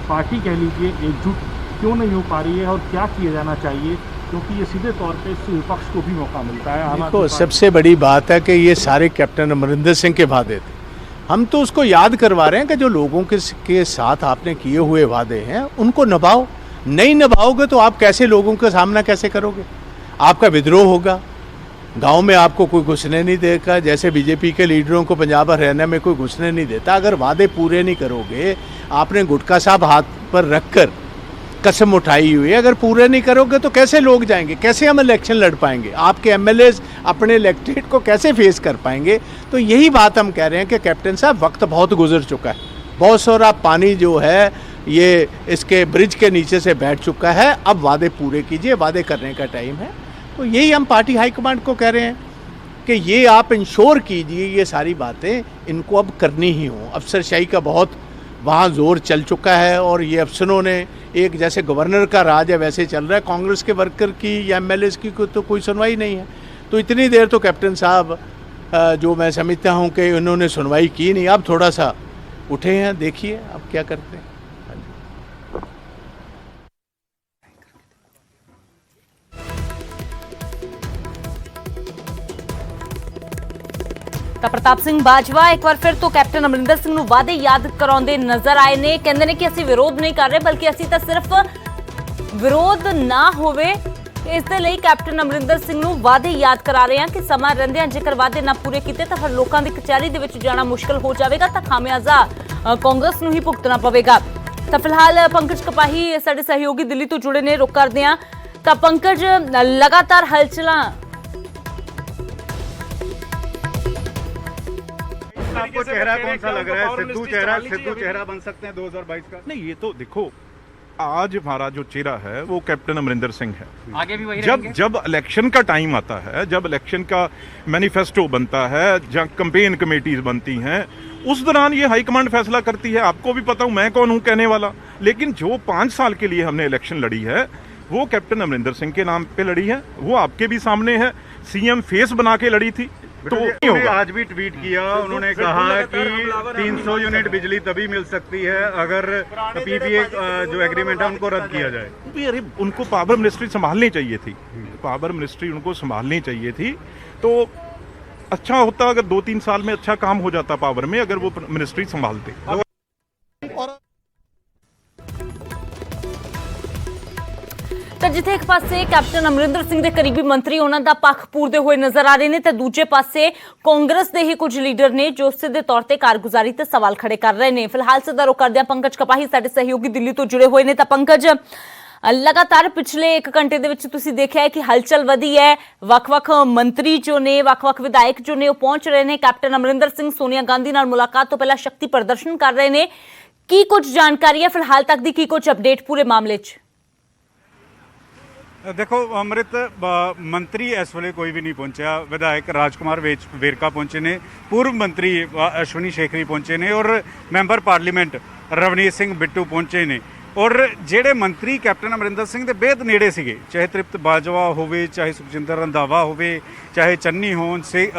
Party कह लीजिए एकजुट क्यों नहीं हो पा रही है और क्या किया जाना चाहिए, क्योंकि ये सीधे तौर पे इस विपक्ष को भी मौका मिलता है। देखो, सबसे बड़ी बात है कि ये सारे कैप्टन अमरिंदर सिंह के वादे थे। हम तो उसको याद करवा रहे हैं कि जो लोगों के साथ आपने किए हुए वादे हैं उनको निभाओ। नहीं निभाओगे तो आप कैसे लोगों का सामना कैसे करोगे? आपका विद्रोह होगा, गांव में आपको कोई घुसने नहीं देगा, जैसे बीजेपी के लीडरों को पंजाब हरियाणा में कोई घुसने नहीं देता। अगर वादे पूरे नहीं करोगे, आपने गुटखा साहब हाथ पर रखकर कसम उठाई हुई है, अगर पूरे नहीं करोगे तो कैसे लोग जाएंगे, कैसे हम इलेक्शन लड़ पाएंगे, आपके एमएलएज अपने इलेक्टेड को कैसे फेस कर पाएंगे? तो यही बात हम कह रहे हैं कि कैप्टन साहब वक्त बहुत गुजर चुका है, बहुत सारा पानी जो है ये इसके ब्रिज के नीचे से बैठ चुका है। अब वादे पूरे कीजिए, वादे करने का टाइम है। तो यही हम पार्टी हाईकमांड को कह रहे हैं कि ये आप इंश्योर कीजिए, ये सारी बातें इनको अब करनी ही हो। अफसरशाही का बहुत वहाँ जोर चल चुका है और ये अफसरों ने एक जैसे गवर्नर का राज है वैसे चल रहा है। कांग्रेस के वर्कर की या एमएलएज की तो कोई सुनवाई नहीं है। तो इतनी देर तो कैप्टन साहब जो मैं समझता हूँ कि उन्होंने सुनवाई की नहीं, अब थोड़ा सा उठे हैं, देखिए अब क्या करते हैं। ਤਾਂ ਪ੍ਰਤਾਪ ਸਿੰਘ ਬਾਜਵਾ ਇੱਕ ਵਾਰ ਫਿਰ ਤੋਂ ਕੈਪਟਨ ਅਮਰਿੰਦਰ ਸਿੰਘ ਨੂੰ ਵਾਅਦੇ ਯਾਦ ਕਰਾਉਂਦੇ ਨਜ਼ਰ ਆਏ ਨੇ। ਕਹਿੰਦੇ ਨੇ ਕਿ ਅਸੀਂ ਵਿਰੋਧ ਨਹੀਂ ਕਰ ਰਹੇ, ਬਲਕਿ ਅਸੀਂ ਤਾਂ ਸਿਰਫ ਵਿਰੋਧ ਨਾ ਹੋਵੇ ਇਸ ਦੇ ਲਈ ਕੈਪਟਨ ਅਮਰਿੰਦਰ ਸਿੰਘ ਨੂੰ ਵਾਅਦੇ ਯਾਦ ਕਰਾ ਰਹੇ ਹਾਂ ਕਿ ਸਮਾਂ ਰਹਿੰਦਿਆਂ ਜੇਕਰ ਵਾਅਦੇ ਨਾ ਪੂਰੇ ਕੀਤੇ ਤਾਂ ਫਿਰ ਲੋਕਾਂ ਦੀ ਕਚਹਿਰੀ ਦੇ ਵਿੱਚ ਜਾਣਾ ਮੁਸ਼ਕਲ ਹੋ ਜਾਵੇਗਾ, ਤਾਂ ਖਾਮਿਆਜ਼ਾ ਕਾਂਗਰਸ ਨੂੰ ਹੀ ਭੁਗਤਣਾ ਪਵੇਗਾ। ਤਾਂ ਫਿਲਹਾਲ ਪੰਕਜ ਕਪਾਹੀ ਸਾਡੇ ਸਹਿਯੋਗੀ ਦਿੱਲੀ ਤੋਂ ਜੁੜੇ ਨੇ, ਰੁਕ ਕਰਦੇ ਹਾਂ। ਤਾਂ ਪੰਕਜ, ਲਗਾਤਾਰ ਹਲਚਲਾਂ आपको चेहरा कौन सा लग रहा है? सिद्धू चेहरा बन सकते हैं 2022 का? नहीं, ये तो देखो, आज हमारा जो चेहरा है वो कैप्टन अमरिंदर सिंह है। आगे भी वही जब इलेक्शन का टाइम आता है, जब इलेक्शन का मैनिफेस्टो बनता है, जब कैंपेन कमेटीज बनती हैं, उस दौरान ये हाईकमांड फैसला करती है। आपको भी पता हूँ मैं कौन हूँ कहने वाला, लेकिन जो 5 साल के लिए हमने इलेक्शन लड़ी है वो कैप्टन अमरिंदर सिंह के नाम पे लड़ी है। वो आपके भी सामने है, सीएम फेस बना के लड़ी थी। तो आज भी ट्वीट किया, उन्होंने कहा कि 300 यूनिट बिजली तभी मिल सकती है अगर पीपीए जो एग्रीमेंट है उनको रद्द किया जाए। अरे उनको पावर मिनिस्ट्री संभालनी चाहिए थी, पावर मिनिस्ट्री उनको संभालनी चाहिए थी। तो अच्छा होता अगर 2-3 साल में अच्छा काम हो जाता पावर में, अगर वो मिनिस्ट्री संभालते। ਤਾਂ ਜਿੱਥੇ ਇੱਕ ਪਾਸੇ ਕੈਪਟਨ ਅਮਰਿੰਦਰ ਸਿੰਘ ਦੇ ਕਰੀਬੀ ਮੰਤਰੀ ਉਹਨਾਂ ਦਾ ਪੱਖ ਪੂਰਦੇ ਹੋਏ ਨਜ਼ਰ ਆ ਰਹੇ ਨੇ, ਤੇ ਦੂਜੇ ਪਾਸੇ ਕਾਂਗਰਸ ਦੇ ਹੀ ਕੁਝ ਲੀਡਰ ਨੇ ਜੋ ਸਿੱਧੇ ਤੌਰ ਤੇ ਕਾਰਗੁਜ਼ਾਰੀ ਤੇ ਸਵਾਲ ਖੜੇ ਕਰ ਰਹੇ ਨੇ। ਫਿਲਹਾਲ ਸਿੱਧਾ ਰੁਕ ਕਰਦੇ ਆ ਪੰਕਜ ਕਪਾਹੀ ਸਾਡੇ ਸਹਿਯੋਗੀ ਦਿੱਲੀ ਤੋਂ ਜੁੜੇ ਹੋਏ ਨੇ। ਤਾਂ ਪੰਕਜ, ਲਗਾਤਾਰ ਪਿਛਲੇ 1 ਘੰਟੇ ਦੇ ਵਿੱਚ ਤੁਸੀਂ ਦੇਖਿਆ ਹੈ ਕਿ ਹਲਚਲ ਵਧੀ ਹੈ, ਵੱਖ-ਵੱਖ ਮੰਤਰੀ ਜੋ ਨੇ, ਵੱਖ-ਵੱਖ ਵਿਧਾਇਕ ਜੋ ਨੇ ਉਹ ਪਹੁੰਚ ਰਹੇ ਨੇ। ਕੈਪਟਨ ਅਮਰਿੰਦਰ ਸਿੰਘ ਸੋਨੀਆ ਗਾਂਧੀ ਨਾਲ ਮੁਲਾਕਾਤ ਤੋਂ ਪਹਿਲਾਂ ਸ਼ਕਤੀ ਪ੍ਰਦਰਸ਼ਨ ਕਰ ਰਹੇ ਨੇ। ਕੀ ਕੁਝ ਜਾਣਕਾਰੀ ਹੈ ਫਿਲਹਾਲ ਤੱਕ ਦੀ, ਕੀ ਕੁਝ ਅਪਡੇਟ ਪੂਰੇ ਮਾਮਲੇ 'ਚ? देखो अमृत, मंत्री इस वे कोई भी नहीं पहुंचा। विधायक राजकुमार वेरका पहुंचे ने, पूर्व मंत्री अश्विनी शेखरी पहुंचे ने और मैंबर पार्लीमेंट रवनीत सिंह बिट्टू पहुंचे ने। और ਜਿਹੜੇ ਮੰਤਰੀ ਕੈਪਟਨ ਅਮਰਿੰਦਰ ਸਿੰਘ ਦੇ ਬੇहद ਨੇੜੇ ਸੀਗੇ, ਚਾਹੇ ਤ੍ਰਿਪਤ ਬਾਜਵਾ ਹੋਵੇ, ਚਾਹੇ ਸੁਖਜਿੰਦਰ ਰੰਧਾਵਾ ਹੋਵੇ, ਚਾਹੇ ਚੰਨੀ ਹੋਣ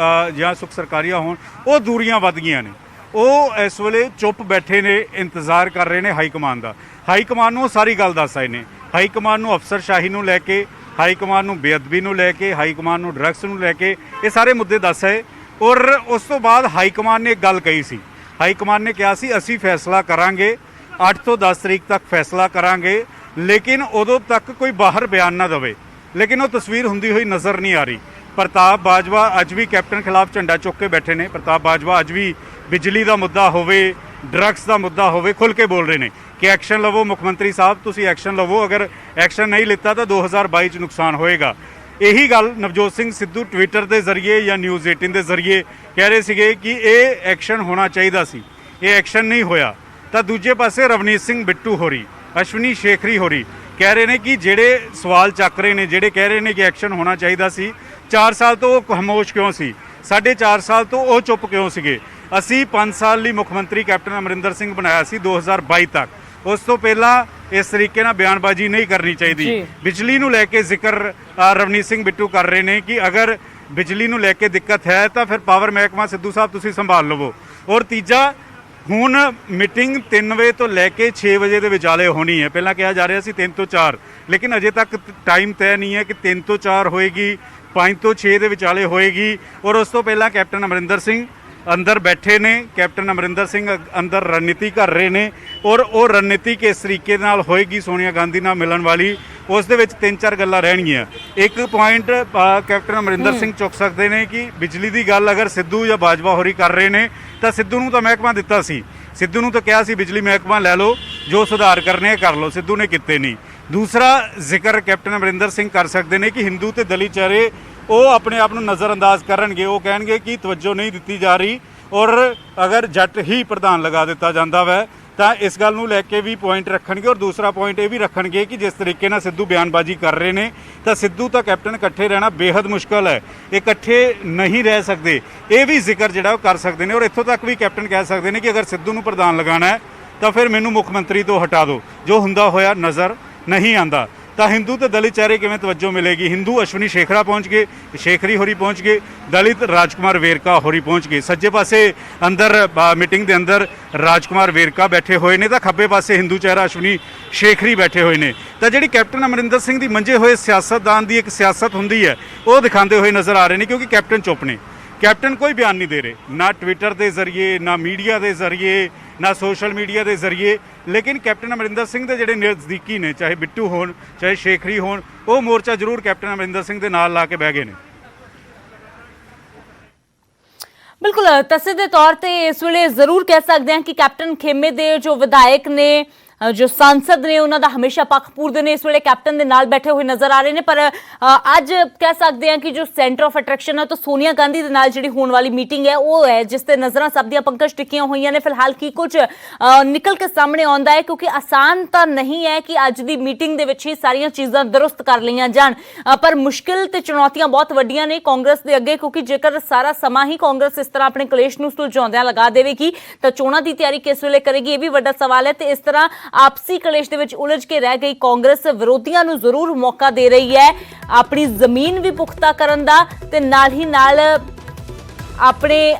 ਜਾਂ ਸੁਖ ਸਰਕਾਰੀਆ ਹੋਣ, ਉਹ ਦੂਰੀਆਂ ਵੱਧ ਗਈਆਂ ਨੇ। ਉਹ ਇਸ ਵੇਲੇ ਚੁੱਪ ਬੈਠੇ ਨੇ, ਇੰਤਜ਼ਾਰ ਕਰ ਰਹੇ ਨੇ ਹਾਈਕਮਾਨ ਦਾ। ਹਾਈਕਮਾਨ ਨੂੰ ਸਾਰੀ ਗੱਲ ਦੱਸ ਆਏ ਨੇ। ਹਾਈਕਮਾਨ ਨੂੰ ਅਫਸਰਸ਼ਾਹੀ ਨੂੰ ਲੈ ਕੇ, ਹਾਈਕਮਾਨ ਨੂੰ ਬੇਅਦਬੀ ਨੂੰ ਲੈ ਕੇ, ਹਾਈਕਮਾਨ ਨੂੰ ਡਰੱਗਸ ਨੂੰ ਲੈ ਕੇ ਇਹ ਸਾਰੇ ਮੁੱਦੇ ਦੱਸ ਆਏ। ਔਰ ਉਸ ਤੋਂ ਬਾਅਦ ਹਾਈਕਮਾਨ ਨੇ ਇੱਕ ਗੱਲ ਕਹੀ ਸੀ। ਹਾਈਕਮਾਨ ਨੇ ਕਿਹਾ ਸੀ ਅਸੀਂ ਫੈਸਲਾ ਕਰਾਂਗੇ, 8 ਤੋਂ 10 ਤਰੀਕ ਤੱਕ ਫੈਸਲਾ ਕਰਾਂਗੇ, ਲੇਕਿਨ ਉਦੋਂ ਤੱਕ ਕੋਈ ਬਾਹਰ ਬਿਆਨ ਨਾ ਦੇਵੇ। ਲੇਕਿਨ ਉਹ ਤਸਵੀਰ ਹੁੰਦੀ ਹੋਈ ਨਜ਼ਰ ਨਹੀਂ ਆ ਰਹੀ। ਪ੍ਰਤਾਪ ਬਾਜਵਾ ਅੱਜ ਵੀ ਕੈਪਟਨ ਖਿਲਾਫ ਝੰਡਾ ਚੁੱਕ ਕੇ ਬੈਠੇ ਨੇ। ਪ੍ਰਤਾਪ ਬਾਜਵਾ ਅੱਜ ਵੀ ਬਿਜਲੀ ਦਾ ਮੁੱਦਾ ਹੋਵੇ, ਡਰੱਗਸ ਦਾ ਮੁੱਦਾ ਹੋਵੇ, ਖੁੱਲ੍ਹ ਕੇ ਬੋਲ ਰਹੇ ਨੇ ਕਿ ਐਕਸ਼ਨ ਲਵੋ ਮੁੱਖ ਮੰਤਰੀ ਸਾਹਿਬ, ਤੁਸੀਂ ਐਕਸ਼ਨ ਲਵੋ। ਅਗਰ ਐਕਸ਼ਨ ਨਹੀਂ ਲਿੱਤਾ ਤਾਂ 2022 'ਚ ਨੁਕਸਾਨ ਹੋਏਗਾ। ਇਹੀ ਗੱਲ ਨਵਜੋਤ ਸਿੰਘ ਸਿੱਧੂ ਟਵਿੱਟਰ ਦੇ ਜ਼ਰੀਏ ਜਾਂ ਨਿਊਜ਼ 18 ਦੇ ਜ਼ਰੀਏ ਕਹਿ ਰਹੇ ਸੀਗੇ ਕਿ ਇਹ ਐਕਸ਼ਨ ਹੋਣਾ ਚਾਹੀਦਾ ਸੀ, ਇਹ ਐਕਸ਼ਨ ਨਹੀਂ ਹੋਇਆ। ਤਾਂ ਦੂਜੇ ਪਾਸੇ ਰਵਨੀਤ ਸਿੰਘ ਬਿੱਟੂ ਹੋਰੀ, ਅਸ਼ਵਨੀ ਸ਼ੇਖਰੀ ਹੋਰੀ ਕਹਿ ਰਹੇ ਨੇ ਕਿ ਜਿਹੜੇ ਸਵਾਲ ਚੱਕ ਰਹੇ ਨੇ, ਜਿਹੜੇ ਕਹਿ ਰਹੇ ਨੇ ਕਿ ਐਕਸ਼ਨ ਹੋਣਾ ਚਾਹੀਦਾ ਸੀ, 4 ਸਾਲ ਤੋਂ ਉਹ ਖਾਮੋਸ਼ ਕਿਉਂ ਸੀ, 4.5 ਸਾਲ ਤੋਂ ਉਹ ਚੁੱਪ ਕਿਉਂ ਸੀਗੇ। ਅਸੀਂ 5 ਸਾਲ ਲਈ ਮੁੱਖ ਮੰਤਰੀ ਕੈਪਟਨ ਅਮਰਿੰਦਰ ਸਿੰਘ ਬਣਾਇਆ ਸੀ 2022 ਤੱਕ। ਉਸ ਤੋਂ ਪਹਿਲਾਂ ਇਸ ਤਰੀਕੇ ਨਾਲ ਬਿਆਨਬਾਜ਼ੀ ਨਹੀਂ ਕਰਨੀ ਚਾਹੀਦੀ। ਬਿਜਲੀ ਨੂੰ ਲੈ ਕੇ ਜ਼ਿਕਰ ਰਵਨੀਤ ਸਿੰਘ ਬਿੱਟੂ ਕਰ ਰਹੇ ਨੇ ਕਿ ਅਗਰ ਬਿਜਲੀ ਨੂੰ ਲੈ ਕੇ ਦਿੱਕਤ ਹੈ ਤਾਂ ਫਿਰ ਪਾਵਰ ਮਹਿਕਮਾ ਸਿੱਧੂ ਸਾਹਿਬ ਤੁਸੀਂ ਸੰਭਾਲ ਲਵੋ। ਔਰ ਤੀਜਾ, ਹੁਣ ਮੀਟਿੰਗ 3 ਵਜੇ ਤੋਂ ਲੈ ਕੇ 6 ਵਜੇ ਦੇ ਵਿਚਾਲੇ ਹੋਣੀ ਹੈ। ਪਹਿਲਾਂ ਕਿਹਾ ਜਾ ਰਿਹਾ ਸੀ 3 ਤੋਂ 4, ਲੇਕਿਨ ਅਜੇ ਤੱਕ ਟਾਈਮ ਤੈਅ ਨਹੀਂ ਹੈ ਕਿ 3 ਤੋਂ 4 ਹੋਏਗੀ, 5 ਤੋਂ 6 ਦੇ ਵਿਚਾਲੇ ਹੋਏਗੀ। ਔਰ ਉਸ ਤੋਂ ਪਹਿਲਾਂ ਕੈਪਟਨ ਅਮਰਿੰਦਰ ਸਿੰਘ ਅੰਦਰ ਬੈਠੇ ਨੇ, ਕੈਪਟਨ ਅਮਰਿੰਦਰ ਸਿੰਘ ਅੰਦਰ ਰਣਨੀਤੀ ਕਰ ਰਹੇ ਨੇ ਔਰ ਉਹ ਰਣਨੀਤੀ ਕਿਸ ਤਰੀਕੇ ਨਾਲ ਹੋਏਗੀ ਸੋਨੀਆ ਗਾਂਧੀ ਨਾਲ ਮਿਲਣ ਵਾਲੀ, ਉਸ ਦੇ ਵਿੱਚ 3-4 ਗੱਲਾਂ ਰਹਿਣਗੀਆਂ। ਇੱਕ ਪੁਆਇੰਟ ਕੈਪਟਨ ਅਮਰਿੰਦਰ ਸਿੰਘ ਚੁੱਕ ਸਕਦੇ ਨੇ ਕਿ ਬਿਜਲੀ ਦੀ ਗੱਲ ਅਗਰ ਸਿੱਧੂ ਜਾਂ ਬਾਜਵਾ ਹੋਰੀ ਕਰ ਰਹੇ ਨੇ ਤਾਂ ਸਿੱਧੂ ਨੂੰ ਤਾਂ ਮਹਿਕਮਾ ਦਿੱਤਾ ਸੀ, ਸਿੱਧੂ ਨੂੰ ਤਾਂ ਕਿਹਾ ਸੀ ਬਿਜਲੀ ਮਹਿਕਮਾ ਲੈ ਲਓ, ਜੋ ਸੁਧਾਰ ਕਰਨੇ ਕਰ ਲਓ, ਸਿੱਧੂ ਨੇ ਕੀਤੇ ਨਹੀਂ। ਦੂਸਰਾ ਜ਼ਿਕਰ ਕੈਪਟਨ ਅਮਰਿੰਦਰ ਸਿੰਘ ਕਰ ਸਕਦੇ ਨੇ ਕਿ ਹਿੰਦੂ ਤੇ ਦਲਿਤ ਚਿਹਰੇ ਉਹ ਆਪਣੇ ਆਪ ਨੂੰ ਨਜ਼ਰਅੰਦਾਜ਼ ਕਰਨਗੇ, ਉਹ ਕਹਿਣਗੇ ਕਿ ਤਵੱਜੋ ਨਹੀਂ ਦਿੱਤੀ ਜਾ ਰਹੀ ਔਰ ਅਗਰ ਜੱਟ ਹੀ ਪ੍ਰਧਾਨ ਲਗਾ ਦਿੱਤਾ ਜਾਂਦਾ ਵੈ ਤਾਂ ਇਸ ਗੱਲ ਨੂੰ ਲੈ ਕੇ ਵੀ ਪੁਆਇੰਟ ਰੱਖਣਗੇ। ਔਰ ਦੂਸਰਾ ਪੁਆਇੰਟ ਇਹ ਵੀ ਰੱਖਣਗੇ ਕਿ ਜਿਸ ਤਰੀਕੇ ਨਾਲ ਸਿੱਧੂ ਬਿਆਨਬਾਜ਼ੀ ਕਰ ਰਹੇ ਨੇ ਤਾਂ ਸਿੱਧੂ ਤਾਂ ਕੈਪਟਨ ਇਕੱਠੇ ਰਹਿਣਾ ਬੇਹੱਦ ਮੁਸ਼ਕਲ ਹੈ, ਇਕੱਠੇ ਨਹੀਂ ਰਹਿ ਸਕਦੇ, ਇਹ ਵੀ ਜ਼ਿਕਰ ਜਿਹੜਾ ਉਹ ਕਰ ਸਕਦੇ ਨੇ। ਔਰ ਇੱਥੋਂ ਤੱਕ ਵੀ ਕੈਪਟਨ ਕਹਿ ਸਕਦੇ ਨੇ ਕਿ ਅਗਰ ਸਿੱਧੂ ਨੂੰ ਪ੍ਰਧਾਨ ਲਗਾਉਣਾ ਹੈ ਤਾਂ ਫਿਰ ਮੈਨੂੰ ਮੁੱਖ ਮੰਤਰੀ ਤੋਂ ਹਟਾ ਦਿਓ, ਜੋ ਹੁੰਦਾ ਹੋਇਆ ਨਜ਼ਰ ਨਹੀਂ ਆਂਦਾ। ਤਾਂ ਹਿੰਦੂ ਤੇ ਦਲਿਤ ਚਿਹਰੇ ਕਿਵੇਂ ਤਵੱਜੋ ਮਿਲੇਗੀ? ਹਿੰਦੂ ਅਸ਼ਵਨੀ ਸ਼ੇਖਰਾ ਪਹੁੰਚ ਗਏ, ਸ਼ੇਖਰੀ ਹੋਰੀ ਪਹੁੰਚ ਗਏ, ਦਲਿਤ ਰਾਜਕੁਮਾਰ ਵੇਰਕਾ ਹੋਰੀ ਪਹੁੰਚ ਗਏ। ਸੱਜੇ ਪਾਸੇ ਅੰਦਰ ਮੀਟਿੰਗ ਦੇ ਅੰਦਰ ਰਾਜਕੁਮਾਰ ਵੇਰਕਾ ਬੈਠੇ ਹੋਏ ਨੇ ਤਾਂ ਖੱਬੇ ਪਾਸੇ ਹਿੰਦੂ ਚਿਹਰਾ ਅਸ਼ਵਨੀ ਸ਼ੇਖਰੀ ਬੈਠੇ ਹੋਏ ਨੇ। ਤਾਂ ਜਿਹੜੀ ਕੈਪਟਨ ਅਮਰਿੰਦਰ ਸਿੰਘ ਦੀ ਮੰਝੇ ਹੋਏ ਸਿਆਸਤਦਾਨ ਦੀ ਇੱਕ ਸਿਆਸਤ ਹੁੰਦੀ ਹੈ ਉਹ ਦਿਖਾਉਂਦੇ ਹੋਏ ਨਜ਼ਰ ਆ ਰਹੇ ਨੇ, ਕਿਉਂਕਿ ਕੈਪਟਨ ਚੁੱਪ ਨੇ, ਕੈਪਟਨ ਕੋਈ ਬਿਆਨ ਨਹੀਂ ਦੇ ਰਹੇ, ਨਾ ਟਵਿੱਟਰ ਦੇ ਜ਼ਰੀਏ, ਨਾ ਮੀਡੀਆ ਦੇ ਜ਼ਰੀਏ, ਨਾ ਸੋਸ਼ਲ ਮੀਡੀਆ ਦੇ ਜ਼ਰੀਏ। ਲੇਕਿਨ ਕੈਪਟਨ ਅਮਰਿੰਦਰ ਸਿੰਘ ਦੇ ਜਿਹੜੇ ਨਜ਼ਦੀਕੀ ਨੇ, ਚਾਹੇ ਬਿੱਟੂ ਹੋਣ ਚਾਹੇ ਸ਼ੇਖਰੀ ਹੋਣ, ਉਹ ਮੋਰਚਾ ਜ਼ਰੂਰ ਕੈਪਟਨ ਅਮਰਿੰਦਰ ਸਿੰਘ ਦੇ ਨਾਲ ਲਾ ਕੇ ਬਹਿ ਗਏ ਨੇ। ਬਿਲਕੁਲ ਤਸਦੀਕ ਦੇ ਤੌਰ ਤੇ ਇਸ ਵੇਲੇ ਜ਼ਰੂਰ ਕਹਿ ਸਕਦੇ ਹਾਂ ਕਿ ਕੈਪਟਨ ਖੇਮੇ ਦੇ ਜੋ ਵਿਧਾਇਕ ਨੇ, ਜੋ ਸੰਸਦ ਨੇ, ਉਹਨਾਂ ਦਾ ਹਮੇਸ਼ਾ ਪੱਖ ਪੂਰਦੇ ਨੇ, ਇਸ ਵੇਲੇ ਕੈਪਟਨ ਦੇ ਨਾਲ ਬੈਠੇ ਹੋਏ ਨਜ਼ਰ ਆ ਰਹੇ ਨੇ। ਪਰ ਅੱਜ ਕਹਿ ਸਕਦੇ ਹਾਂ ਕਿ ਜੋ ਸੈਂਟਰ ਆਫ ਅਟਰੈਕਸ਼ਨ ਹੈ ਤਾਂ ਸੋਨੀਆ ਗਾਂਧੀ ਦੇ ਨਾਲ ਜਿਹੜੀ ਹੋਣ ਵਾਲੀ ਮੀਟਿੰਗ ਹੈ ਉਹ ਹੈ ਜਿਸ ਤੇ ਨਜ਼ਰਾਂ ਸਭ ਦੀਆਂ ਪੰਕਜ ਟਿੱਕੀਆਂ ਹੋਈਆਂ ਨੇ। ਫਿਲਹਾਲ ਕੀ ਕੁਝ ਨਿਕਲ ਕੇ ਸਾਹਮਣੇ ਆਉਂਦਾ ਹੈ, ਕਿਉਂਕਿ ਆਸਾਨ ਤਾਂ ਨਹੀਂ ਹੈ ਕਿ ਅੱਜ ਦੀ ਮੀਟਿੰਗ ਦੇ ਵਿੱਚ ਹੀ ਸਾਰੀਆਂ ਚੀਜ਼ਾਂ ਦਰੁਸਤ ਕਰ ਲਈਆਂ ਜਾਣ, ਪਰ ਮੁਸ਼ਕਿਲ ਤੇ ਚੁਣੌਤੀਆਂ ਬਹੁਤ ਵੱਡੀਆਂ ਨੇ ਕਾਂਗਰਸ ਦੇ ਅੱਗੇ, ਕਿਉਂਕਿ ਜੇਕਰ ਸਾਰਾ ਸਮਾਂ ਹੀ ਕਾਂਗਰਸ ਇਸ ਤਰ੍ਹਾਂ ਆਪਣੇ ਕਲੇਸ਼ ਨੂੰ ਸੁਲਝਾਉਂਦਿਆਂ ਲਗਾ ਦੇਵੇਗੀ ਤਾਂ ਚੋਣਾਂ ਦੀ ਤਿਆਰੀ ਕਿਸ ਵੇਲੇ ਕਰੇਗੀ, ਇਹ ਵੀ ਵੱਡਾ ਸਵਾਲ ਹੈ। ਤੇ ਇਸ ਤਰ੍ਹਾਂ ਆਪਸੀ ਕਲੇਸ਼ ਦੇ ਵਿੱਚ ਉਲਝ ਕੇ ਰਹਿ ਗਈ ਕਾਂਗਰਸ ਵਿਰੋਧੀਆਂ ਨੂੰ ਜ਼ਰੂਰ ਮੌਕਾ ਦੇ ਰਹੀ ਹੈ ਆਪਣੀ ਜ਼ਮੀਨ ਵੀ ਪੁਖਤਾ ਕਰਨ ਦਾ ਤੇ ਨਾਲ ਹੀ ਨਾਲ ਆਪਣੇ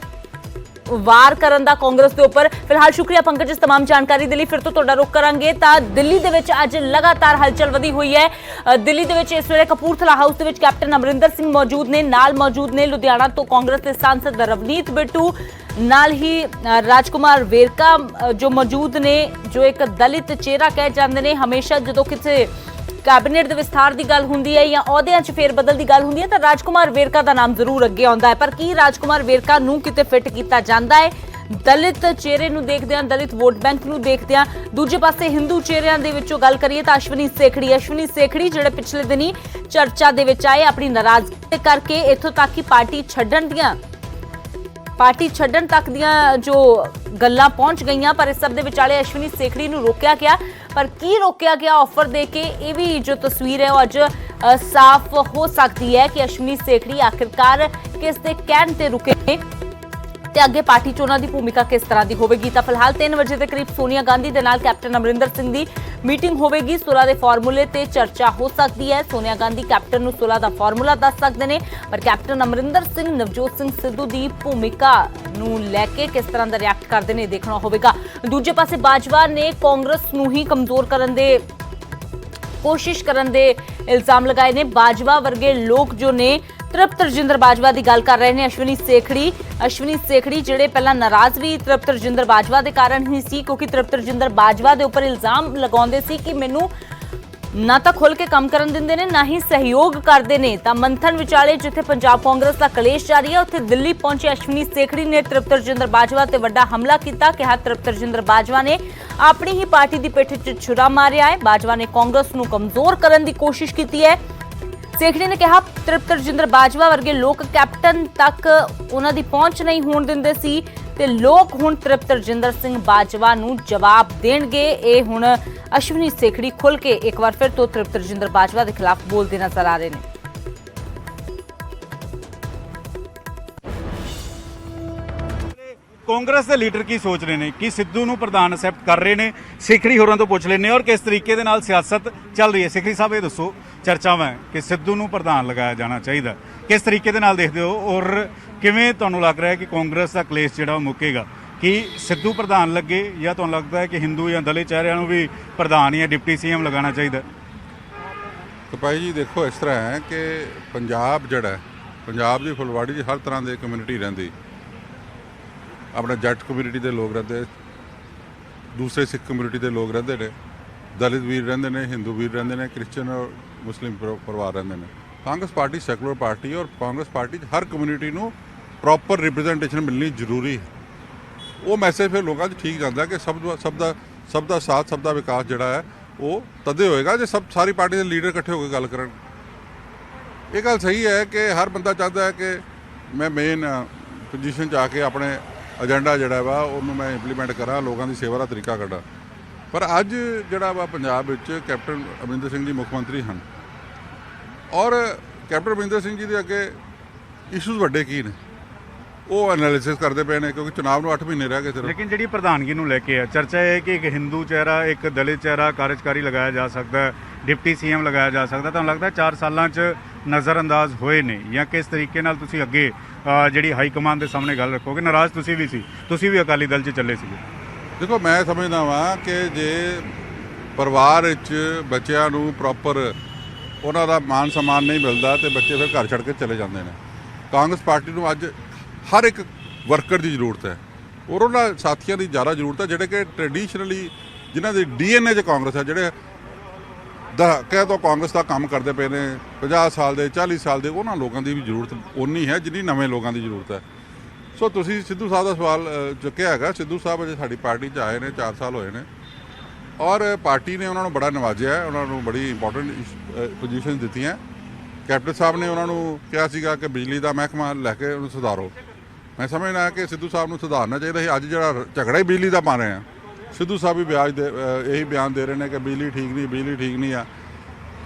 ਵਾਰ ਕਰਨ ਦਾ ਕਾਂਗਰਸ ਦੇ ਉੱਪਰ। ਫਿਲਹਾਲ ਸ਼ੁਕਰੀਆ ਪੰਕਜ ਇਸ तमाम ਜਾਣਕਾਰੀ ਦੇ ਲਈ। ਫਿਰ ਤੋਂ ਤੁਹਾਡਾ ਰੁਖ ਕਰਾਂਗੇ ਤਾਂ ਦਿੱਲੀ ਦੇ ਵਿੱਚ ਅੱਜ ਲਗਾਤਾਰ ਹਲਚਲ ਵਧੀ ਹੋਈ ਹੈ। ਦਿੱਲੀ ਦੇ ਵਿੱਚ ਇਸ ਵੇਲੇ ਕਪੂਰਥਲਾ ਹਾਊਸ ਦੇ ਵਿੱਚ ਕੈਪਟਨ ਅਮਰਿੰਦਰ ਸਿੰਘ ਮੌਜੂਦ ਨੇ, ਨਾਲ ਮੌਜੂਦ ਨੇ ਲੁਧਿਆਣਾ ਤੋਂ ਕਾਂਗਰਸ ਦੇ ਸਾਂਸਦ ਰਵਨੀਤ ਬਿੱਟੂ, ਨਾਲ ਹੀ ਰਾਜਕੁਮਾਰ ਵੇਰਕਾ ਜੋ ਮੌਜੂਦ ਨੇ, ਜੋ ਇੱਕ ਦਲਿਤ ਚਿਹਰਾ ਕਹੇ ਜਾਂਦੇ ਨੇ। ਹਮੇਸ਼ਾ ਜਦੋਂ ਕਿਸੇ ਕੈਬਨਿਟ ਦੇ ਵਿਸਥਾਰ ਦੀ ਗੱਲ ਹੁੰਦੀ ਹੈ ਜਾਂ ਅਹੁਦਿਆਂ 'ਚ ਫੇਰ ਬਦਲ ਦੀ ਗੱਲ ਹੁੰਦੀ ਹੈ ਤਾਂ ਰਾਜਕੁਮਾਰ ਵੇਰਕਾ ਦਾ ਨਾਮ ਜ਼ਰੂਰ ਅੱਗੇ ਆਉਂਦਾ ਹੈ। ਪਰ ਕੀ ਰਾਜਕੁਮਾਰ ਵੇਰਕਾ ਨੂੰ ਕਿਤੇ ਫਿੱਟ ਕੀਤਾ ਜਾਂਦਾ ਹੈ? ਦਲਿਤ ਚਿਹਰੇ ਨੂੰ ਦੇਖਦੇ ਹਾਂ, ਦਲਿਤ ਵੋਟ ਬੈਂਕ ਨੂੰ ਦੇਖਦੇ ਹਾਂ। ਦੂਜੇ ਪਾਸੇ ਹਿੰਦੂ ਚਿਹਰਿਆਂ ਦੇ ਵਿੱਚੋਂ ਗੱਲ ਕਰੀਏ ਤਾਂ ਅਸ਼ਵਨੀ ਸੇਖੜੀ ਜਿਹੜੇ ਪਿਛਲੇ ਦਿਨੀ ਚਰਚਾ ਦੇ ਵਿੱਚ ਆਏ ਆਪਣੀ ਨਾਰਾਜ਼ਗੀ ਕਰਕੇ, ਇੱਥੋਂ ਤੱਕ ਕਿ ਪਾਰਟੀ ਛੱਡਣ ਤੱਕ ਦੀਆਂ ਜੋ ਗੱਲਾਂ ਪਹੁੰਚ ਗਈਆਂ। ਪਰ ਇਸ ਸਭ ਦੇ ਵਿਚਾਲੇ ਅਸ਼ਵਨੀ ਸੇਖੜੀ ਨੂੰ ਰੋਕਿਆ ਗਿਆ। ਪਰ ਕੀ ਰੋਕਿਆ ਗਿਆ ਆਫਰ ਦੇ ਕੇ, ਇਹ ਵੀ ਜੋ ਤਸਵੀਰ ਹੈ ਉਹ ਅੱਜ ਸਾਫ਼ ਹੋ ਸਕਦੀ ਹੈ ਕਿ ਅਸ਼ਵਨੀ ਸੇਖੜੀ ਆਖਿਰਕਾਰ ਕਿਸ ਦੇ ਕਹਿਣ ਤੇ ਰੁਕੇ ਤੇ ਅੱਗੇ ਪਾਰਟੀ ਚ ਉਹਨਾਂ ਦੀ ਭੂਮਿਕਾ ਕਿਸ ਤਰ੍ਹਾਂ ਦੀ ਹੋਵੇਗੀ। ਤਾਂ ਫਿਲਹਾਲ 3 ਵਜੇ ਦੇ ਕਰੀਬ ਸੋਨੀਆ ਗਾਂਧੀ ਦੇ ਨਾਲ ਕੈਪਟਨ ਅਮਰਿੰਦਰ ਸਿੰਘ ਦੀ ਮੀਟਿੰਗ ਹੋਵੇਗੀ। ਸੁਲ੍ਹਾ ਦੇ ਫਾਰਮੂਲੇ ਤੇ ਚਰਚਾ ਹੋ ਸਕਦੀ ਹੈ। ਸੋਨੀਆ ਗਾਂਧੀ ਕੈਪਟਨ ਨੂੰ ਸੁਲ੍ਹਾ ਦਾ ਫਾਰਮੂਲਾ ਦੱਸ ਸਕਦੇ ਨੇ, ਪਰ ਕੈਪਟਨ ਅਮਰਿੰਦਰ ਸਿੰਘ ਨਵਜੋਤ ਸਿੰਘ ਸਿੱਧੂ ਦੀ ਭੂਮਿਕਾ ਨੂੰ ਲੈ ਕੇ ਕਿਸ ਤਰ੍ਹਾਂ ਦਾ ਰਿਐਕਟ ਕਰਦੇ ਨੇ ਦੇਖਣਾ ਹੋਵੇਗਾ। ਦੂਜੇ ਪਾਸੇ ਬਾਜਵਾ ਨੇ ਕਾਂਗਰਸ ਨੂੰ ਹੀ ਕਮਜ਼ੋਰ ਕਰਨ ਦੇ ਕੋਸ਼ਿਸ਼ ਕਰਨ ਦੇ ਇਲਜ਼ਾਮ ਲਗਾਏ ਨੇ। ਬਾਜਵਾ ਵਰਗੇ ਲੋਕ ਜੋ ਨੇ ਤ੍ਰਿਪਤ ਰਜਿੰਦਰ ਬਾਜਵਾ ਦੀ ਗੱਲ ਕਰ ਰਹੇ ਨੇ। ਅਸ਼ਵਨੀ ਸੇਖੜੀ ਜਿਹੜੇ ਪਹਿਲਾਂ ਨਾਰਾਜ਼ ਵੀ ਤ੍ਰਿਪਤ ਰਜਿੰਦਰ ਬਾਜਵਾ ਦੇ ਕਾਰਨ ਹੀ ਸੀ, ਕਿਉਂਕਿ ਤ੍ਰਿਪਤ ਰਜਿੰਦਰ ਬਾਜਵਾ ਦੇ ਉੱਪਰ ਇਲਜ਼ਾਮ ਲਗਾਉਂਦੇ ਸੀ ਕਿ ਮੈਨੂੰ ਨਾ ਤਾਂ ਖੁੱਲ ਕੇ ਕੰਮ ਕਰਨ ਦਿੰਦੇ ਨੇ, ਨਾ ਹੀ ਸਹਿਯੋਗ ਕਰਦੇ ਨੇ। ਤਾਂ ਮੰਥਨ ਵਿਚਾਲੇ ਜਿੱਥੇ ਪੰਜਾਬ ਕਾਂਗਰਸ ਦਾ ਕਲੇਸ਼ ਜਾਰੀ ਹੈ, ਉੱਥੇ ਦਿੱਲੀ ਪਹੁੰਚੇ ਅਸ਼ਵਨੀ ਸੇਖੜੀ ਨੇ ਤ੍ਰਿਪਤ ਰਜਿੰਦਰ ਬਾਜਵਾ ਤੇ ਵੱਡਾ ਹਮਲਾ ਕੀਤਾ। ਕਿਹਾ ਤ੍ਰਿਪਤ ਰਜਿੰਦਰ ਬਾਜਵਾ ਨੇ ਆਪਣੀ ਹੀ ਪਾਰਟੀ ਦੀ ਪਿੱਠ 'ਚ ਛੁਰਾ ਮਾਰਿਆ ਹੈ। ਬਾਜਵਾ ਨੇ ਕਾਂਗਰਸ ਨੂੰ ਕਮਜ਼ੋਰ ਕਰਨ ਦੀ ਕੋਸ਼ਿਸ਼ ਕੀਤੀ ਹੈ। ਸੇਖੜੀ ਨੇ ਕਿਹਾ ਤ੍ਰਿਪਤ ਰਜਿੰਦਰ ਬਾਜਵਾ ਵਰਗੇ ਲੋਕ ਕੈਪਟਨ ਤੱਕ ਉਹਨਾਂ ਦੀ ਪਹੁੰਚ ਨਹੀਂ ਹੋਣ ਦਿੰਦੇ ਸੀ ਤੇ ਲੋਕ ਹੁਣ ਤ੍ਰਿਪਤ ਰਜਿੰਦਰ ਸਿੰਘ ਬਾਜਵਾ ਨੂੰ ਜਵਾਬ ਦੇਣਗੇ। ਇਹ ਹੁਣ ਅਸ਼ਵਨੀ ਸੇਖੜੀ ਖੁੱਲ ਕੇ ਇੱਕ ਵਾਰ ਫਿਰ ਤੋਂ ਤ੍ਰਿਪਤ ਰਜਿੰਦਰ ਬਾਜਵਾ ਦੇ ਖਿਲਾਫ ਬੋਲਦੇ ਨਜ਼ਰ ਆ ਰਹੇ ਨੇ। ਕਾਂਗਰਸ ਦੇ ਲੀਡਰ ਕੀ ਸੋਚ ਰਹੇ ਨੇ, ਕਿ ਸਿੱਧੂ ਨੂੰ ਪ੍ਰਧਾਨ ਅਸੈਪਟ ਕਰ ਰਹੇ ਨੇ? ਸੇਖੜੀ ਹੋਰਾਂ ਤੋਂ ਪੁੱਛ ਲੈਂਦੇ ਔਰ ਕਿਸ ਤਰੀਕੇ ਦੇ ਨਾਲ ਸਿਆਸਤ ਚੱਲ ਰਹੀ ਹੈ। ਸੇਖੜੀ ਸਾਹਿਬ ਇਹ ਦੱਸੋ, ਚਰਚਾਵਾਂ ਕਿ ਸਿੱਧੂ ਨੂੰ ਪ੍ਰਧਾਨ ਲਗਾਇਆ ਜਾਣਾ ਚਾਹੀਦਾ, ਕਿਸ ਤਰੀਕੇ ਦੇ ਨਾਲ ਦੇਖਦੇ ਹੋ ਔਰ ਕਿਵੇਂ ਤੁਹਾਨੂੰ ਲੱਗ ਰਿਹਾ ਹੈ ਕਿ ਕਾਂਗਰਸ ਦਾ ਕਲੇਸ਼ ਜਿਹੜਾ ਉਹ ਮੁੱਕੇਗਾ? ਕਿ ਸਿੱਧੂ ਪ੍ਰਧਾਨ ਲੱਗੇ ਜਾਂ ਤੁਹਾਨੂੰ ਲੱਗਦਾ ਹੈ ਕਿ ਹਿੰਦੂ ਜਾਂ ਦਲਿਤ ਚਿਹਰਿਆਂ ਨੂੰ ਵੀ ਪ੍ਰਧਾਨ ਜਾਂ ਡਿਪਟੀ ਸੀਐਮ ਲਗਾਉਣਾ ਚਾਹੀਦਾ? ਤਾਂ ਭਾਈ ਜੀ ਦੇਖੋ ਇਸ ਤਰ੍ਹਾਂ ਹੈ ਕਿ ਪੰਜਾਬ ਜਿਹੜਾ ਹੈ, ਪੰਜਾਬ ਦੀ ਫੁਲਵਾੜੀ 'ਚ ਹਰ ਤਰ੍ਹਾਂ ਦੇ ਕਮਿਊਨਿਟੀ ਰਹਿੰਦੀ। ਆਪਣਾ ਜੱਟ ਕਮਿਊਨਿਟੀ ਦੇ ਲੋਕ ਰਹਿੰਦੇ, ਦੂਸਰੇ ਸਿੱਖ ਕਮਿਊਨਿਟੀ ਦੇ ਲੋਕ ਰਹਿੰਦੇ ਨੇ, ਦਲਿਤ ਵੀਰ ਰਹਿੰਦੇ ਨੇ, ਹਿੰਦੂ ਵੀਰ ਰਹਿੰਦੇ ਨੇ, ਕ੍ਰਿਸਚਨ ਔਰ ਮੁਸਲਿਮ ਪਰਿਵਾਰ ਰਹਿੰਦੇ ਨੇ। ਕਾਂਗਰਸ ਪਾਰਟੀ ਸੈਕੂਲਰ ਪਾਰਟੀ ਔਰ ਕਾਂਗਰਸ ਪਾਰਟੀ 'ਚ ਹਰ ਕਮਿਊਨਿਟੀ ਨੂੰ ਪ੍ਰੋਪਰ ਰਿਪਰੈਜ਼ੈਂਟੇਸ਼ਨ ਮਿਲਣੀ ਜ਼ਰੂਰੀ ਹੈ। ਉਹ ਮੈਸੇਜ ਫਿਰ ਲੋਕਾਂ 'ਚ ਠੀਕ ਜਾਂਦਾ ਕਿ ਸਭ ਦਾ ਸਾਥ, ਸਭ ਦਾ ਵਿਕਾਸ ਜਿਹੜਾ ਹੈ ਉਹ ਤਦੇ ਹੋਏਗਾ ਜੇ ਸਾਰੀ ਪਾਰਟੀ ਦੇ ਲੀਡਰ ਇਕੱਠੇ ਹੋ ਕੇ ਗੱਲ ਕਰਨ। ਇਹ ਗੱਲ ਸਹੀ ਹੈ ਕਿ ਹਰ ਬੰਦਾ ਚਾਹੁੰਦਾ ਹੈ ਕਿ ਮੈਂ ਮੇਨ ਪੋਜੀਸ਼ਨ 'ਚ ਆ ਕੇ ਆਪਣੇ ਏਜੰਡਾ ਜਿਹੜਾ ਵਾ ਉਹਨੂੰ ਮੈਂ ਇੰਪਲੀਮੈਂਟ ਕਰਾਂ, ਲੋਕਾਂ ਦੀ ਸੇਵਾ ਦਾ ਤਰੀਕਾ ਕੱਢਾਂ। ਪਰ ਅੱਜ ਜਿਹੜਾ ਵਾ ਪੰਜਾਬ ਵਿੱਚ ਕੈਪਟਨ ਅਮਰਿੰਦਰ ਸਿੰਘ ਜੀ ਮੁੱਖ ਮੰਤਰੀ ਹਨ ਔਰ ਕੈਪਟਨ ਅਮਰਿੰਦਰ ਸਿੰਘ ਜੀ ਦੇ ਅੱਗੇ ਇਸ਼ੂਜ਼ ਵੱਡੇ ਕੀ ਨੇ ਉਹ ਐਨਾਲਿਸਿਸ ਕਰਦੇ ਪਏ ਨੇ, ਕਿਉਂਕਿ ਚੁਣਾਵ ਨੂੰ 8 ਮਹੀਨੇ ਰਹਿ ਗਏ ਸਿਰਫ। ਲੇਕਿਨ ਜਿਹੜੀ ਪ੍ਰਧਾਨਗੀ ਨੂੰ ਲੈ ਕੇ ਹੈ ਚਰਚਾ ਇਹ ਹੈ ਕਿ ਇੱਕ ਹਿੰਦੂ ਚਿਹਰਾ, ਇੱਕ ਦਲਿਤ ਚਿਹਰਾ ਕਾਰਜਕਾਰੀ ਲਗਾਇਆ ਜਾ ਸਕਦਾ ਹੈ, ਡਿਪਟੀ ਸੀਐਮ ਲਗਾਇਆ ਜਾ ਸਕਦਾ। ਤੁਹਾਨੂੰ ਲੱਗਦਾ 4 ਸਾਲਾਂ 'ਚ ਨਜ਼ਰਅੰਦਾਜ਼ ਹੋਏ ਨੇ ਜਾਂ ਕਿਸ ਤਰੀਕੇ ਨਾਲ ਤੁਸੀਂ ਅੱਗੇ ਜਿਹੜੀ ਹਾਈ ਕਮਾਨ ਦੇ ਸਾਹਮਣੇ ਗੱਲ ਰੱਖੋਗੇ? ਨਾਰਾਜ਼ ਤੁਸੀਂ ਵੀ ਸੀ, ਤੁਸੀਂ ਵੀ ਅਕਾਲੀ ਦਲ 'ਚ ਚੱਲੇ ਸੀਗੇ। ਦੇਖੋ ਮੈਂ ਸਮਝਦਾ ਵਾਂ ਕਿ ਜੇ ਪਰਿਵਾਰ ਵਿੱਚ ਬੱਚਿਆਂ ਨੂੰ ਪ੍ਰੋਪਰ ਉਹਨਾਂ ਦਾ ਮਾਨ ਸਨਮਾਨ ਨਹੀਂ ਮਿਲਦਾ ਤੇ ਬੱਚੇ ਫਿਰ ਘਰ ਛੱਡ ਕੇ ਚਲੇ ਜਾਂਦੇ ਨੇ। ਕਾਂਗਰਸ ਪਾਰਟੀ ਨੂੰ ਅੱਜ ਹਰ ਇੱਕ ਵਰਕਰ ਦੀ ਜ਼ਰੂਰਤ ਹੈ ਔਰ ਉਹਨਾਂ ਸਾਥੀਆਂ ਦੀ ਜ਼ਿਆਦਾ ਜ਼ਰੂਰਤ ਹੈ ਜਿਹੜੇ ਕਿ ਟ੍ਰੈਡੀਸ਼ਨਲੀ ਜਿਨ੍ਹਾਂ ਦੀ ਡੀਐਨਏ 'ਚ ਕਾਂਗਰਸ ਹੈ, ਜਿਹੜੇ ਦਹਾਕਿਆਂ ਤੋਂ ਕਾਂਗਰਸ ਦਾ ਕੰਮ ਕਰਦੇ ਪਏ ਨੇ, 50 ਸਾਲ ਦੇ 40 ਸਾਲ ਦੇ, ਉਹਨਾਂ ਲੋਕਾਂ ਦੀ ਵੀ ਜ਼ਰੂਰਤ ਓਨੀ ਹੈ ਜਿੰਨੀ ਨਵੇਂ ਲੋਕਾਂ ਦੀ ਜ਼ਰੂਰਤ ਹੈ। ਸੋ ਤੁਸੀਂ ਸਿੱਧੂ ਸਾਹਿਬ ਦਾ ਸਵਾਲ ਚੁੱਕਿਆ ਹੈਗਾ। ਸਿੱਧੂ ਸਾਹਿਬ ਅਜੇ ਸਾਡੀ ਪਾਰਟੀ 'ਚ ਆਏ ਨੇ, 4 ਸਾਲ ਹੋਏ ਨੇ ਔਰ ਪਾਰਟੀ ਨੇ ਉਹਨਾਂ ਨੂੰ ਬੜਾ ਨਵਾਜਿਆ ਹੈ, ਉਹਨਾਂ ਨੂੰ ਬੜੀ ਇੰਪੋਰਟੈਂਟ ਪੋਜੀਸ਼ਨ ਦਿੱਤੀਆਂ। ਕੈਪਟਨ ਸਾਹਿਬ ਨੇ ਉਹਨਾਂ ਨੂੰ ਕਿਹਾ ਸੀਗਾ ਕਿ ਬਿਜਲੀ ਦਾ ਮਹਿਕਮਾ ਲੈ ਕੇ ਉਹਨੂੰ ਸੁਧਾਰੋ। ਮੈਂ ਸਮਝਦਾ ਕਿ ਸਿੱਧੂ ਸਾਹਿਬ ਨੂੰ ਸੁਧਾਰਨਾ ਚਾਹੀਦਾ ਸੀ। ਅੱਜ ਜਿਹੜਾ ਝਗੜਾ ਹੀ ਬਿਜਲੀ ਦਾ ਪਾ ਰਹੇ ਆ, ਸਿੱਧੂ ਸਾਹਿਬ ਵੀ ਇਹੀ ਬਿਆਨ ਦੇ ਰਹੇ ਨੇ ਕਿ ਬਿਜਲੀ ਠੀਕ ਨਹੀਂ ਆ।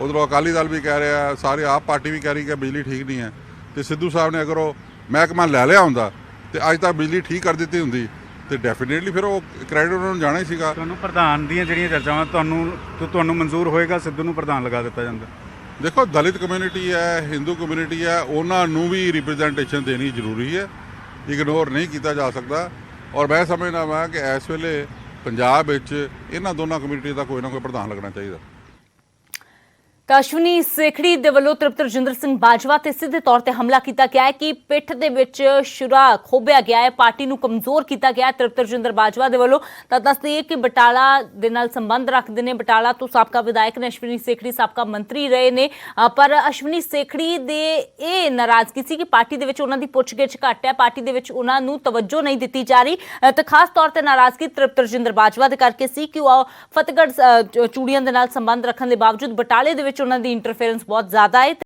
ਉਧਰੋਂ ਅਕਾਲੀ ਦਲ ਵੀ ਕਹਿ ਰਿਹਾ, ਸਾਰੇ ਆਪ ਪਾਰਟੀ ਵੀ ਕਹਿ ਰਹੀ ਕਿ ਬਿਜਲੀ ਠੀਕ ਨਹੀਂ ਹੈ। ਤੇ ਸਿੱਧੂ ਸਾਹਿਬ ਨੇ ਅਗਰ ਉਹ ਮਹਿਕਮਾ ਲੈ ਲਿਆ ਹੁੰਦਾ ਤੇ ਅੱਜ ਤੱਕ ਬਿਜਲੀ ਠੀਕ ਕਰ ਦਿੱਤੀ ਹੁੰਦੀ ਤੇ ਡੈਫੀਨੇਟਲੀ ਫਿਰ ਉਹ ਕ੍ਰੈਡਿਟ ਉਹਨਾਂ ਨੂੰ ਜਾਣਾ ਹੀ ਸੀਗਾ। ਤੁਹਾਨੂੰ ਪ੍ਰਧਾਨ ਦੀਆਂ ਜਿਹੜੀਆਂ ਚਰਚਾਵਾਂ ਤੁਹਾਨੂੰ ਮਨਜ਼ੂਰ ਹੋਏਗਾ ਸਿੱਧੂ ਨੂੰ ਪ੍ਰਧਾਨ ਲਗਾ ਦਿੱਤਾ ਜਾਂਦਾ? ਦੇਖੋ ਦਲਿਤ ਕਮਿਊਨਿਟੀ ਹੈ, ਹਿੰਦੂ ਕਮਿਊਨਿਟੀ ਹੈ, ਉਹਨਾਂ ਨੂੰ ਵੀ ਰਿਪਰੈਜ਼ੈਂਟੇਸ਼ਨ ਦੇਣੀ ਜ਼ਰੂਰੀ ਹੈ, ਇਗਨੋਰ ਨਹੀਂ ਕੀਤਾ ਜਾ ਸਕਦਾ। ਔਰ ਮੈਂ ਸਮਝਦਾ ਵਾਂ ਕਿ ਇਸ ਵੇਲੇ ਪੰਜਾਬ ਵਿੱਚ ਇਹਨਾਂ ਦੋਨਾਂ ਕਮਿਊਨਿਟੀ ਦਾ ਕੋਈ ਨਾ ਕੋਈ ਪ੍ਰਧਾਨ ਲੱਗਣਾ ਚਾਹੀਦਾ। ਅਸ਼ਵਨੀ ਸੇਖੜੀ ਦੇ ਵੱਲੋਂ ਤ੍ਰਿਪਤ ਰਜਿੰਦਰ ਸਿੰਘ ਬਾਜਵਾ ਤੇ ਸਿੱਧੇ ਤੌਰ ਤੇ ਹਮਲਾ ਕੀਤਾ ਗਿਆ ਹੈ ਕਿ ਪਿੱਠ ਦੇ ਵਿੱਚ ਸ਼ੁਰਾ ਖੋਬਿਆ ਗਿਆ ਹੈ, ਪਾਰਟੀ ਨੂੰ ਕਮਜ਼ੋਰ ਕੀਤਾ ਗਿਆ ਹੈ ਤ੍ਰਿਪਤ ਰਜਿੰਦਰ ਬਾਜਵਾ ਦੇ ਵੱਲੋਂ। ਤਾਂ ਦੱਸਦੇ ਕਿ ਬਟਾਲਾ ਦੇ ਨਾਲ ਸੰਬੰਧ ਰੱਖਦੇ ਨੇ, ਬਟਾਲਾ ਤੋਂ ਸਾਬਕਾ ਵਿਧਾਇਕ ਨੇ ਅਸ਼ਵਨੀ ਸੇਖੜੀ, ਸਾਬਕਾ ਮੰਤਰੀ ਰਹੇ ਨੇ। ਪਰ ਅਸ਼ਵਨੀ ਸੇਖੜੀ ਦੇ ਇਹ ਨਾਰਾਜ਼ਗੀ ਸੀ ਕਿ ਪਾਰਟੀ ਦੇ ਵਿੱਚ ਉਹਨਾਂ ਦੀ ਪੁੱਛਗਿੱਛ ਘੱਟ ਹੈ, ਪਾਰਟੀ ਦੇ ਵਿੱਚ ਉਹਨਾਂ ਨੂੰ ਤਵੱਜੋ ਨਹੀਂ ਦਿੱਤੀ ਜਾ ਰਹੀ। ਤੇ ਖਾਸ ਤੌਰ ਤੇ ਨਾਰਾਜ਼ਗੀ ਤ੍ਰਿਪਤ ਰਜਿੰਦਰ ਬਾਜਵਾ ਦੇ ਕਰਕੇ ਸੀ ਕਿ ਉਹ ਫਤਿਹਗੜ੍ਹ ਚੂੜੀਆਂ ਦੇ ਨਾਲ ਸੰਬੰਧ ਰੱਖਣ ਦੇ ਬਾਵਜੂਦ ਬਟਾਲੇ ਦੇ ਵਿੱਚ ਉਹਨਾਂ ਦੀ ਇੰਟਰਫੇਰੈਂਸ ਬਹੁਤ ਜ਼ਿਆਦਾ ਹੈ।